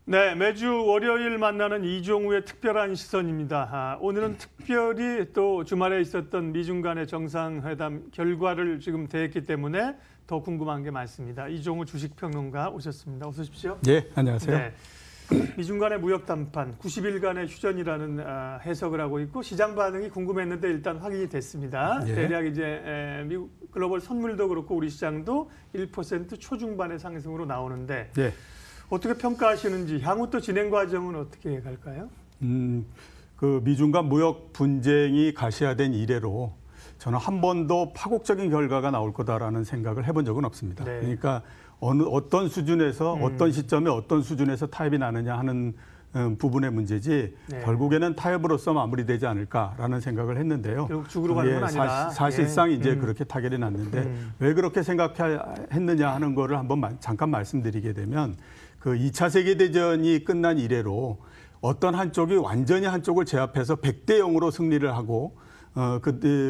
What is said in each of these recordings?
네, 매주 월요일 만나는 이종우의 특별한 시선입니다. 오늘은 특별히 또 주말에 있었던 미중 간의 정상회담 결과를 지금 대했기 때문에 더 궁금한 게 많습니다. 이종우 주식평론가 오셨습니다. 어서 오십시오. 네, 안녕하세요. 네. 미중 간의 무역 담판 90일간의 휴전이라는 해석을 하고 있고 시장 반응이 궁금했는데 일단 확인이 됐습니다. 예. 대략 이제 미국 글로벌 선물도 그렇고 우리 시장도 1% 초중반의 상승으로 나오는데 예. 어떻게 평가하시는지 향후 또 진행 과정은 어떻게 갈까요? 그 미중 간 무역 분쟁이 가시화된 이래로 저는 한 번도 파국적인 결과가 나올 거다라는 생각을 해본 적은 없습니다. 네. 그러니까 어떤 수준에서 어떤 시점에 어떤 수준에서 타협이 나느냐 하는 부분의 문제지 네. 결국에는 타협으로서 마무리되지 않을까라는 생각을 했는데요. 결국 죽으러 가는 건 아니다. 사실상 이제 그렇게 타결이 났는데 왜 그렇게 생각했느냐 하는 거를 한번 잠깐 말씀드리게 되면 그 2차 세계대전이 끝난 이래로 어떤 한쪽이 완전히 한쪽을 제압해서 100대 0으로 승리를 하고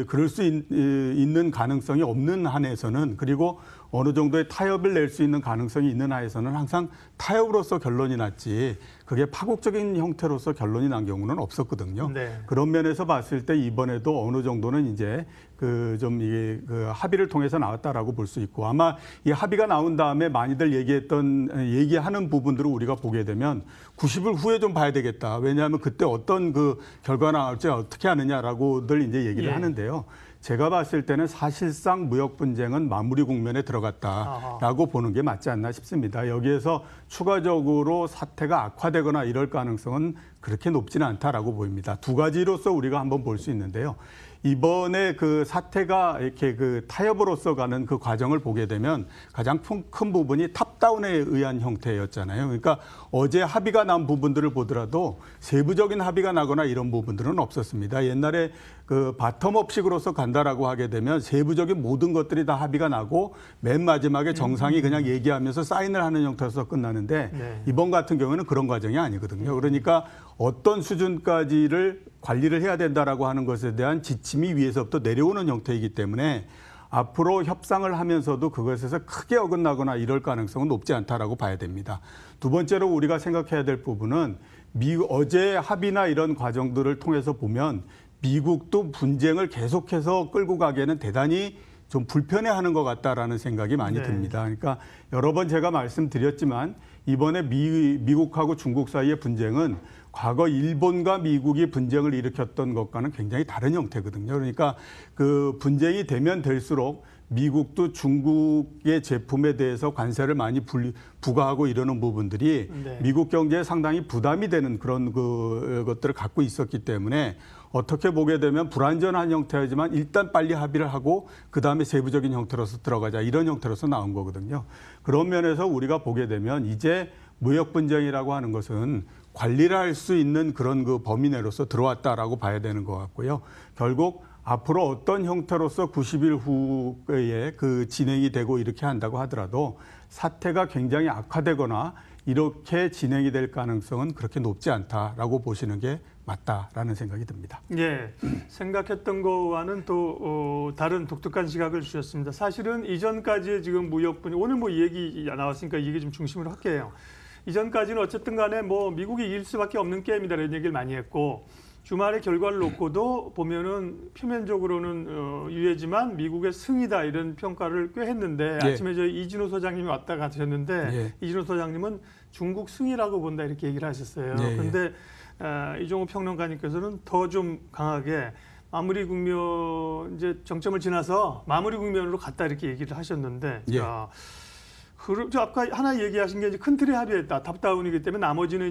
그럴 수 있는 가능성이 없는 한에서는 그리고 어느 정도의 타협을 낼 수 있는 가능성이 있는 한에서는 항상 타협으로서 결론이 났지 그게 파국적인 형태로서 결론이 난 경우는 없었거든요. 네. 그런 면에서 봤을 때 이번에도 어느 정도는 이제 이게 합의를 통해서 나왔다라고 볼 수 있고 아마 이 합의가 나온 다음에 많이들 얘기하는 부분들을 우리가 보게 되면 90일 후에 좀 봐야 되겠다. 왜냐하면 그때 어떤 그 결과가 나올지 어떻게 하느냐라고들 이제 얘기를 하는데요. 제가 봤을 때는 사실상 무역 분쟁은 마무리 국면에 들어갔다라고 보는 게 맞지 않나 싶습니다. 여기에서 추가적으로 사태가 악화되거나 이럴 가능성은 그렇게 높지는 않다라고 보입니다. 두 가지로서 우리가 한번 볼 수 있는데요. 이번에 그 사태가 이렇게 그 타협으로서 가는 그 과정을 보게 되면 가장 큰 부분이 탑다운에 의한 형태였잖아요. 그러니까 어제 합의가 난 부분들을 보더라도 세부적인 합의가 나거나 이런 부분들은 없었습니다. 옛날에 그 바텀업식으로서 간다라고 하게 되면 세부적인 모든 것들이 다 합의가 나고 맨 마지막에 정상이 그냥 얘기하면서 사인을 하는 형태로서 끝나는데 이번 같은 경우는 그런 과정이 아니거든요. 그러니까 어떤 수준까지를 관리를 해야 된다라고 하는 것에 대한 지침이 위에서부터 내려오는 형태이기 때문에 앞으로 협상을 하면서도 그것에서 크게 어긋나거나 이럴 가능성은 높지 않다라고 봐야 됩니다. 두 번째로 우리가 생각해야 될 부분은 어제 합의나 이런 과정들을 통해서 보면 미국도 분쟁을 계속해서 끌고 가기에는 대단히 좀 불편해하는 것 같다라는 생각이 많이 듭니다. 그러니까 여러 번 제가 말씀드렸지만 이번에 미국하고 중국 사이의 분쟁은 과거 일본과 미국이 분쟁을 일으켰던 것과는 굉장히 다른 형태거든요. 그러니까 그 분쟁이 되면 될수록 미국도 중국의 제품에 대해서 관세를 많이 부과하고 이러는 부분들이 미국 경제에 상당히 부담이 되는 그런 것들을 갖고 있었기 때문에 어떻게 보게 되면 불완전한 형태이지만 일단 빨리 합의를 하고 그다음에 세부적인 형태로서 들어가자 이런 형태로서 나온 거거든요. 그런 면에서 우리가 보게 되면 이제 무역 분쟁이라고 하는 것은 관리를 할 수 있는 그런 그 범위 내로서 들어왔다라고 봐야 되는 것 같고요. 결국 앞으로 어떤 형태로서 90일 후에 그 진행이 되고 이렇게 한다고 하더라도 사태가 굉장히 악화되거나 이렇게 진행이 될 가능성은 그렇게 높지 않다라고 보시는 게 맞다라는 생각이 듭니다. 예, 생각했던 거와는 또 다른 독특한 시각을 주셨습니다. 사실은 이전까지의 지금 무역분이 오늘 뭐 이 얘기 나왔으니까 이게 좀 중심으로 할게요. 이전까지는 어쨌든 간에 뭐 미국이 이길 수밖에 없는 게임이다 이런 얘기를 많이 했고 주말의 결과를 놓고도 보면은 표면적으로는 유예지만 미국의 승이다 이런 평가를 꽤 했는데 아침에 저희 이진호 소장님이 왔다 가셨는데 이진호 소장님은 중국 승이라고 본다 이렇게 얘기를 하셨어요. 그런데 이종우 평론가님께서는 더 좀 강하게 마무리 국면 이제 정점을 지나서 마무리 국면으로 갔다 이렇게 얘기를 하셨는데 아까 하나 얘기하신 게 이제 큰 틀에 합의했다. 탑다운이기 때문에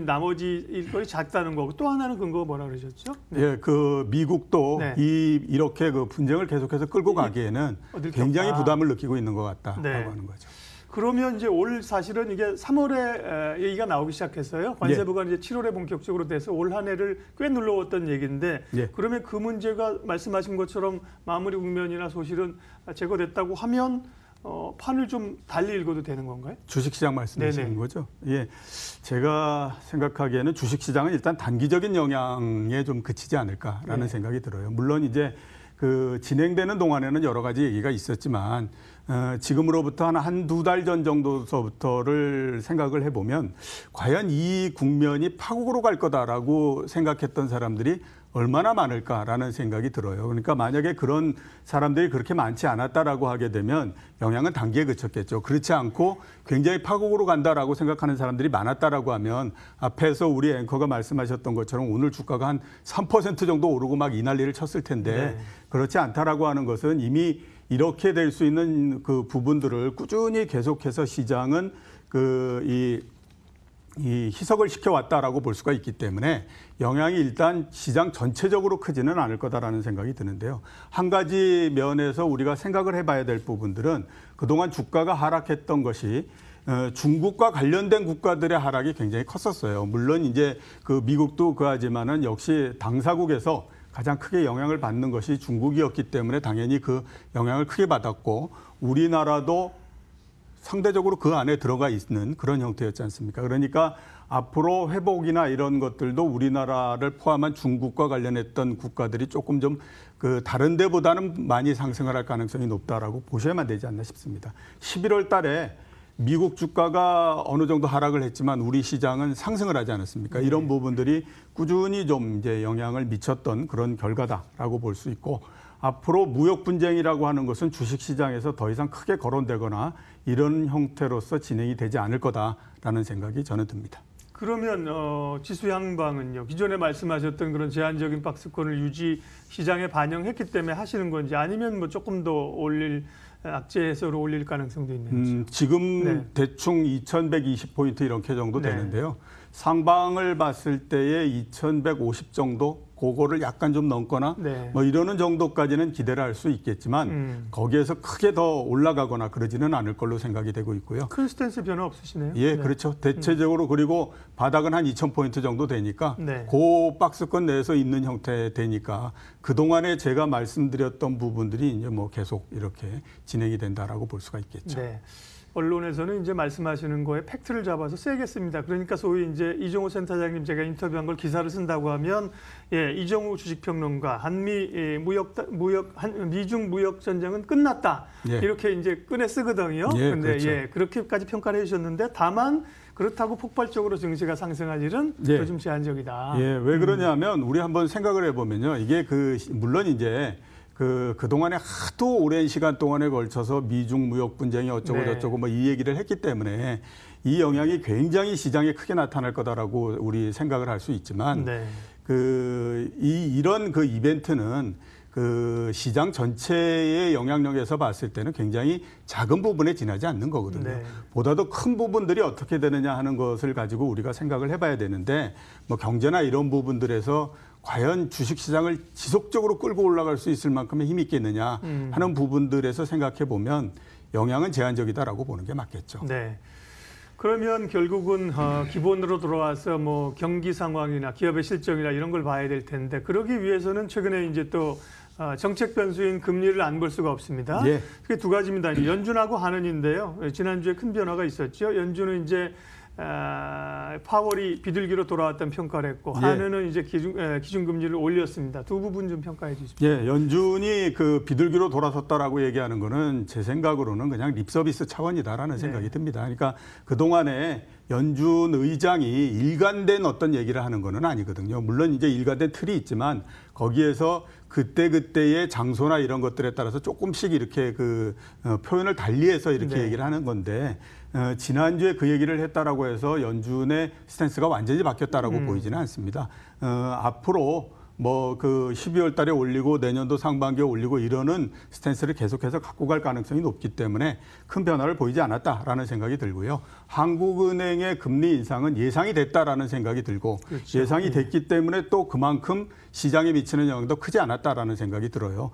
나머지 일거리 작다는 거고 또 하나는 근거가 뭐라 그러셨죠? 예, 그 미국도 이렇게 그 분쟁을 계속해서 끌고 가기에는 굉장히 부담을 느끼고 있는 것 같다라고 하는 거죠. 그러면 이제 올 사실은 이게 3월에 얘기가 나오기 시작했어요. 관세부가 이제 7월에 본격적으로 돼서 올 한 해를 꽤 눌러왔던 얘기인데 그러면 그 문제가 말씀하신 것처럼 마무리 국면이나 소실은 제거됐다고 하면 판을 좀 달리 읽어도 되는 건가요? 주식시장 말씀하시는 거죠? 예, 제가 생각하기에는 주식시장은 일단 단기적인 영향에 좀 그치지 않을까라는 생각이 들어요. 물론 이제 그 진행되는 동안에는 여러 가지 얘기가 있었지만 지금으로부터 한두 달 전 정도서부터를 생각을 해보면 과연 이 국면이 파국으로 갈 거다라고 생각했던 사람들이 얼마나 많을까라는 생각이 들어요. 그러니까 만약에 그런 사람들이 그렇게 많지 않았다라고 하게 되면 영향은 단기에 그쳤겠죠. 그렇지 않고 굉장히 파국으로 간다라고 생각하는 사람들이 많았다라고 하면 앞에서 우리 앵커가 말씀하셨던 것처럼 오늘 주가가 한 3% 정도 오르고 막 이 난리를 쳤을 텐데 그렇지 않다라고 하는 것은 이미 이렇게 될 수 있는 그 부분들을 꾸준히 계속해서 시장은 이 희석을 시켜왔다라고 볼 수가 있기 때문에 영향이 일단 시장 전체적으로 크지는 않을 거다라는 생각이 드는데요. 한 가지 면에서 우리가 생각을 해봐야 될 부분들은 그동안 주가가 하락했던 것이 중국과 관련된 국가들의 하락이 굉장히 컸었어요. 물론 이제 그 미국도 그하지만은 역시 당사국에서 가장 크게 영향을 받는 것이 중국이었기 때문에 당연히 그 영향을 크게 받았고 우리나라도 상대적으로 그 안에 들어가 있는 그런 형태였지 않습니까? 그러니까 앞으로 회복이나 이런 것들도 우리나라를 포함한 중국과 관련했던 국가들이 조금 좀 그 다른 데보다는 많이 상승을 할 가능성이 높다라고 보셔야만 되지 않나 싶습니다. 11월 달에 미국 주가가 어느 정도 하락을 했지만 우리 시장은 상승을 하지 않았습니까? 이런 부분들이 꾸준히 좀 이제 영향을 미쳤던 그런 결과다라고 볼 수 있고 앞으로 무역 분쟁이라고 하는 것은 주식 시장에서 더 이상 크게 거론되거나 이런 형태로서 진행이 되지 않을 거다라는 생각이 저는 듭니다. 그러면 지수 향방은요. 기존에 말씀하셨던 그런 제한적인 박스권을 유지 시장에 반영했기 때문에 하시는 건지 아니면 뭐 조금 더 올릴 악재 해소로 올릴 가능성도 있는지. 지금 대충 2120포인트 이렇게 정도 되는데요. 상방을 봤을 때에 2150 정도 그거를 약간 좀 넘거나 뭐 이러는 정도까지는 기대를 할 수 있겠지만 거기에서 크게 더 올라가거나 그러지는 않을 걸로 생각이 되고 있고요. 큰 스탠스 변화 없으시네요. 예, 그렇죠. 대체적으로 그리고 바닥은 한 2000포인트 정도 되니까 그 박스권 내에서 있는 형태 되니까 그동안에 제가 말씀드렸던 부분들이 이제 뭐 계속 이렇게 진행이 된다라고 볼 수가 있겠죠. 네. 언론에서는 이제 말씀하시는 거에 팩트를 잡아서 세게 씁니다. 그러니까 소위 이제 이종호 센터장님 제가 인터뷰한 걸 기사를 쓴다고 하면 이종호 주식평론가 미중 무역 전쟁은 끝났다. 이렇게 이제 꺼내 쓰거든요. 그런데 그렇죠. 그렇게까지 평가를 해주셨는데 다만 그렇다고 폭발적으로 증시가 상승할 일은 요즘 제한적이다. 왜 그러냐면 우리 한번 생각을 해보면요. 이게 물론 이제 그동안에 하도 오랜 시간 동안에 걸쳐서 미중 무역 분쟁이 어쩌고 저쩌고 뭐 이 얘기를 했기 때문에 이 영향이 굉장히 시장에 크게 나타날 거다라고 우리 생각을 할 수 있지만 이런 그 이벤트는 그 시장 전체의 영향력에서 봤을 때는 굉장히 작은 부분에 지나지 않는 거거든요. 보다 더 큰 부분들이 어떻게 되느냐 하는 것을 가지고 우리가 생각을 해봐야 되는데 뭐 경제나 이런 부분들에서 과연 주식시장을 지속적으로 끌고 올라갈 수 있을 만큼의 힘이 있겠느냐 하는 부분들에서 생각해 보면 영향은 제한적이다라고 보는 게 맞겠죠. 네. 그러면 결국은 기본으로 돌아와서 뭐 경기 상황이나 기업의 실적이나 이런 걸 봐야 될 텐데 그러기 위해서는 최근에 이제 또 정책 변수인 금리를 안 볼 수가 없습니다. 그게 두 가지입니다. 연준하고 한은인데요. 지난주에 큰 변화가 있었죠. 연준은 이제 파월이 비둘기로 돌아왔던 평가를 했고 한은은 이제 기준금리를 올렸습니다. 두 부분 좀 평가해 주십시오. 연준이 그 비둘기로 돌아섰다라고 얘기하는 거는 제 생각으로는 그냥 립서비스 차원이다라는 생각이 듭니다. 그러니까 그동안에 연준 의장이 일관된 어떤 얘기를 하는 거는 아니거든요. 물론 이제 일관된 틀이 있지만 거기에서 그때그때의 장소나 이런 것들에 따라서 조금씩 이렇게 표현을 달리해서 이렇게 얘기를 하는 건데 지난주에 그 얘기를 했다라고 해서 연준의 스탠스가 완전히 바뀌었다라고 보이지는 않습니다. 앞으로 뭐 12월 달에 올리고 내년도 상반기에 올리고 이러는 스탠스를 계속해서 갖고 갈 가능성이 높기 때문에 큰 변화를 보이지 않았다라는 생각이 들고요. 한국은행의 금리 인상은 예상이 됐다라는 생각이 들고 예상이 됐기 때문에 또 그만큼 시장에 미치는 영향도 크지 않았다라는 생각이 들어요.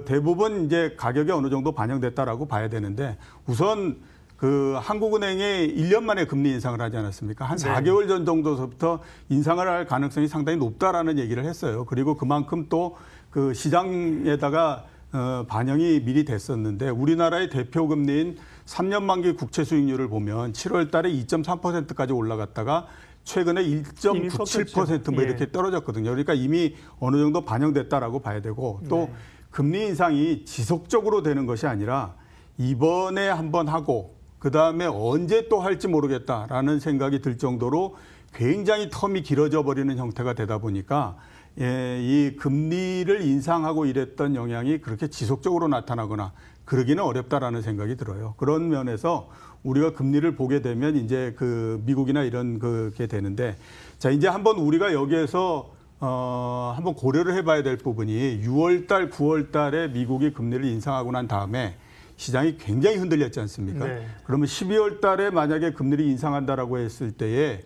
대부분 이제 가격이 어느 정도 반영됐다라고 봐야 되는데 우선 한국은행이 1년 만에 금리 인상을 하지 않았습니까? 한 4개월 전 정도서부터 인상을 할 가능성이 상당히 높다라는 얘기를 했어요. 그리고 그만큼 또 시장에다가 반영이 미리 됐었는데 우리나라의 대표 금리인 3년 만기 국채 수익률을 보면 7월 달에 2.3%까지 올라갔다가 최근에 1.97% 뭐 이렇게 떨어졌거든요. 그러니까 이미 어느 정도 반영됐다라고 봐야 되고 또 금리 인상이 지속적으로 되는 것이 아니라 이번에 한번 하고 그다음에 언제 또 할지 모르겠다라는 생각이 들 정도로 굉장히 텀이 길어져 버리는 형태가 되다 보니까 이 금리를 인상하고 이랬던 영향이 그렇게 지속적으로 나타나거나 그러기는 어렵다라는 생각이 들어요. 그런 면에서 우리가 금리를 보게 되면 이제 그 미국이나 이런 그게 되는데 자, 이제 한번 우리가 여기에서 한번 고려를 해봐야 될 부분이 6월 달, 9월 달에 미국이 금리를 인상하고 난 다음에 시장이 굉장히 흔들렸지 않습니까? 네. 그러면 12월 달에 만약에 금리를 인상한다라고 했을 때에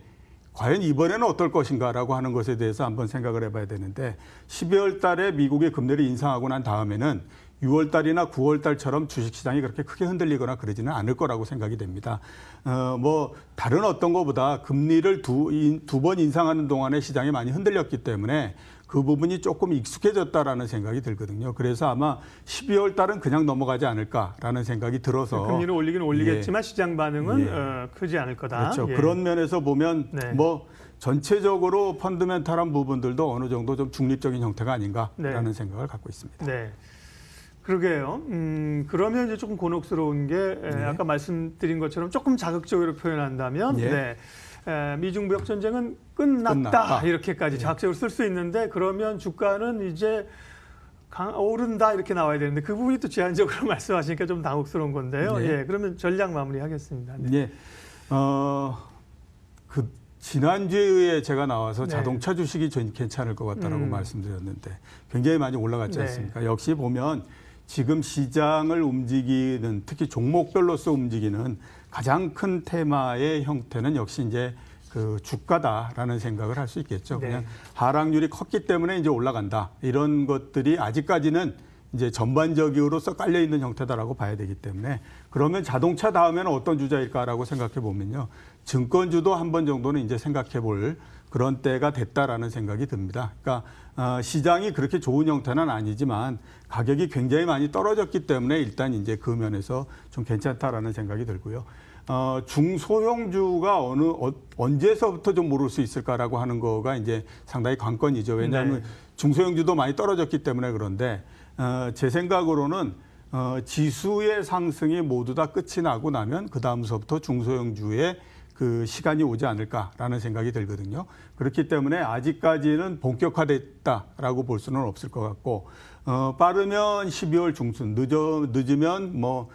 과연 이번에는 어떨 것인가라고 하는 것에 대해서 한번 생각을 해봐야 되는데 12월 달에 미국이 금리를 인상하고 난 다음에는 6월 달이나 9월 달처럼 주식시장이 그렇게 크게 흔들리거나 그러지는 않을 거라고 생각이 됩니다. 뭐 다른 어떤 것보다 금리를 두 번 인상하는 동안에 시장이 많이 흔들렸기 때문에 그 부분이 조금 익숙해졌다라는 생각이 들거든요. 그래서 아마 12월 달은 그냥 넘어가지 않을까라는 생각이 들어서 금리를 올리긴 올리겠지만 시장 반응은 크지 않을 거다. 그렇죠. 그런 면에서 보면 네. 뭐 전체적으로 펀드멘탈한 부분들도 어느 정도 좀 중립적인 형태가 아닌가라는 생각을 갖고 있습니다. 네. 그러게요. 그러면 이제 조금 곤혹스러운 게 아까 말씀드린 것처럼 조금 자극적으로 표현한다면 미중 무역 전쟁은 끝났다. 이렇게까지 자극적으로 쓸 수 있는데 그러면 주가는 이제 오른다 이렇게 나와야 되는데 그 부분이 또 제한적으로 말씀하시니까 좀 당혹스러운 건데요. 네. 예, 그러면 전략 마무리하겠습니다. 네. 그 지난주에 제가 나와서 자동차 주식이 괜찮을 것 같다라고 말씀드렸는데 굉장히 많이 올라갔지 않습니까? 역시 보면 지금 시장을 움직이는 특히 종목별로서 움직이는 가장 큰 테마의 형태는 역시 이제 그 주가다라는 생각을 할 수 있겠죠. 그냥 하락률이 컸기 때문에 이제 올라간다. 이런 것들이 아직까지는 이제 전반적으로서 깔려 있는 형태다라고 봐야 되기 때문에 그러면 자동차 다음에는 어떤 주자일까라고 생각해 보면요. 증권주도 한 번 정도는 이제 생각해 볼 그런 때가 됐다라는 생각이 듭니다. 그러니까 시장이 그렇게 좋은 형태는 아니지만 가격이 굉장히 많이 떨어졌기 때문에 일단 이제 그 면에서 좀 괜찮다라는 생각이 들고요. 중소형주가 언제서부터 좀 오를 수 있을까라고 하는 거가 이제 상당히 관건이죠. 왜냐하면 중소형주도 많이 떨어졌기 때문에 그런데 제 생각으로는 지수의 상승이 모두 다 끝이 나고 나면 그 다음서부터 중소형주의 그 시간이 오지 않을까라는 생각이 들거든요. 그렇기 때문에 아직까지는 본격화됐다라고 볼 수는 없을 것 같고 빠르면 12월 중순, 늦으면 뭐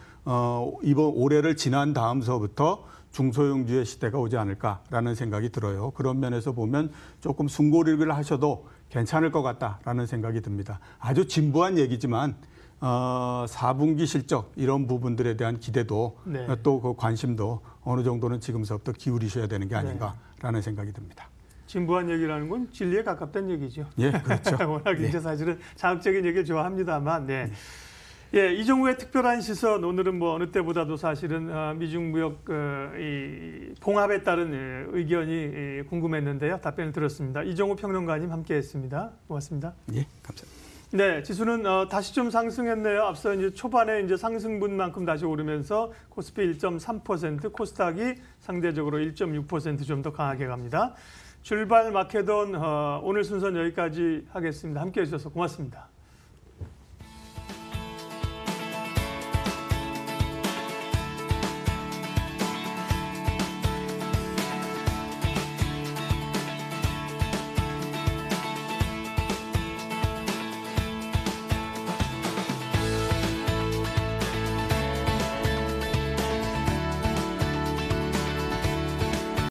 이번 올해를 지난 다음서부터 중소형주의 시대가 오지 않을까라는 생각이 들어요. 그런 면에서 보면 조금 숨고르기를 하셔도 괜찮을 것 같다라는 생각이 듭니다. 아주 진부한 얘기지만 4분기 실적 이런 부분들에 대한 기대도 또 그 관심도 어느 정도는 지금서부터 기울이셔야 되는 게 아닌가라는 생각이 듭니다. 진부한 얘기라는 건 진리에 가깝다는 얘기죠. 예, 그렇죠. 워낙 이제 사실은 자극적인 얘기를 좋아합니다만, 예, 이종우의 특별한 시선 오늘은 뭐 어느 때보다도 사실은 미중 무역 이 봉합에 따른 의견이 궁금했는데요. 답변을 들었습니다. 이종우 평론가님 함께했습니다. 고맙습니다. 예, 감사합니다. 네, 지수는 다시 좀 상승했네요. 앞서 이제 초반에 이제 상승분만큼 다시 오르면서 코스피 1.3%, 코스닥이 상대적으로 1.6% 좀 더 강하게 갑니다. 출발 마케돈 오늘 순서는 여기까지 하겠습니다. 함께해 주셔서 고맙습니다.